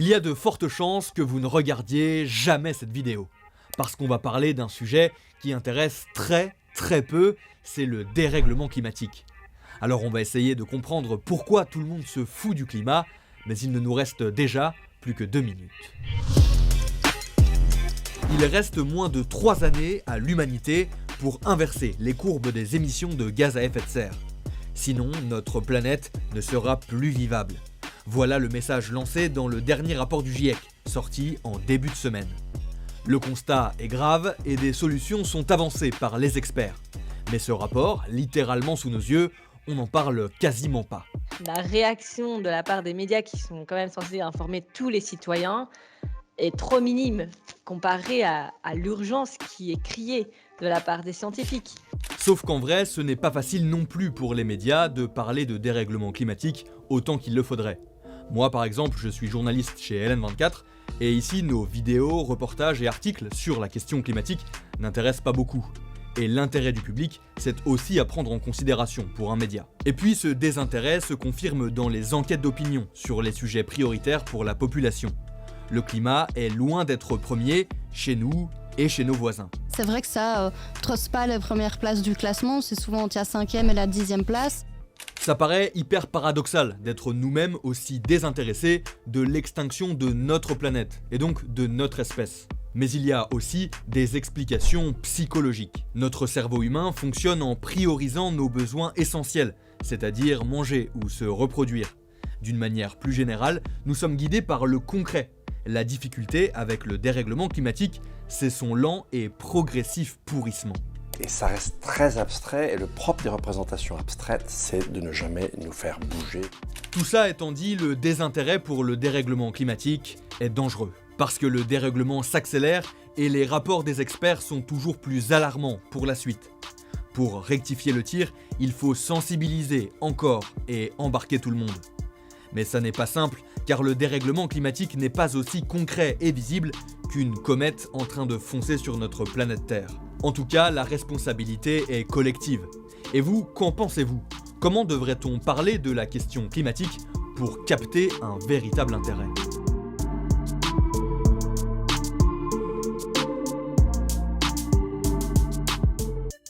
Il y a de fortes chances que vous ne regardiez jamais cette vidéo, parce qu'on va parler d'un sujet qui intéresse très peu, c'est le dérèglement climatique. Alors on va essayer de comprendre pourquoi tout le monde se fout du climat, mais il ne nous reste déjà plus que 2 minutes. Il reste moins de 3 années à l'humanité pour inverser les courbes des émissions de gaz à effet de serre. Sinon, notre planète ne sera plus vivable. Voilà le message lancé dans le dernier rapport du GIEC, sorti en début de semaine. Le constat est grave et des solutions sont avancées par les experts. Mais ce rapport, littéralement sous nos yeux, on n'en parle quasiment pas. La réaction de la part des médias qui sont quand même censés informer tous les citoyens est trop minime comparée à l'urgence qui est criée de la part des scientifiques. Sauf qu'en vrai, ce n'est pas facile non plus pour les médias de parler de dérèglement climatique autant qu'il le faudrait. Moi par exemple, je suis journaliste chez LN24 et ici nos vidéos, reportages et articles sur la question climatique n'intéressent pas beaucoup. Et l'intérêt du public, c'est aussi à prendre en considération pour un média. Et puis ce désintérêt se confirme dans les enquêtes d'opinion sur les sujets prioritaires pour la population. Le climat est loin d'être premier chez nous et chez nos voisins. C'est vrai que ça trosse pas les premières places du classement, c'est souvent entre la 5e et la 10e place. Ça paraît hyper paradoxal d'être nous-mêmes aussi désintéressés de l'extinction de notre planète, et donc de notre espèce. Mais il y a aussi des explications psychologiques. Notre cerveau humain fonctionne en priorisant nos besoins essentiels, c'est-à-dire manger ou se reproduire. D'une manière plus générale, nous sommes guidés par le concret. La difficulté avec le dérèglement climatique, c'est son lent et progressif pourrissement. Et ça reste très abstrait, et le propre des représentations abstraites, c'est de ne jamais nous faire bouger. Tout ça étant dit, le désintérêt pour le dérèglement climatique est dangereux. Parce que le dérèglement s'accélère et les rapports des experts sont toujours plus alarmants pour la suite. Pour rectifier le tir, il faut sensibiliser encore et embarquer tout le monde. Mais ça n'est pas simple, car le dérèglement climatique n'est pas aussi concret et visible qu'une comète en train de foncer sur notre planète Terre. En tout cas, la responsabilité est collective. Et vous, qu'en pensez-vous ? Comment devrait-on parler de la question climatique pour capter un véritable intérêt ?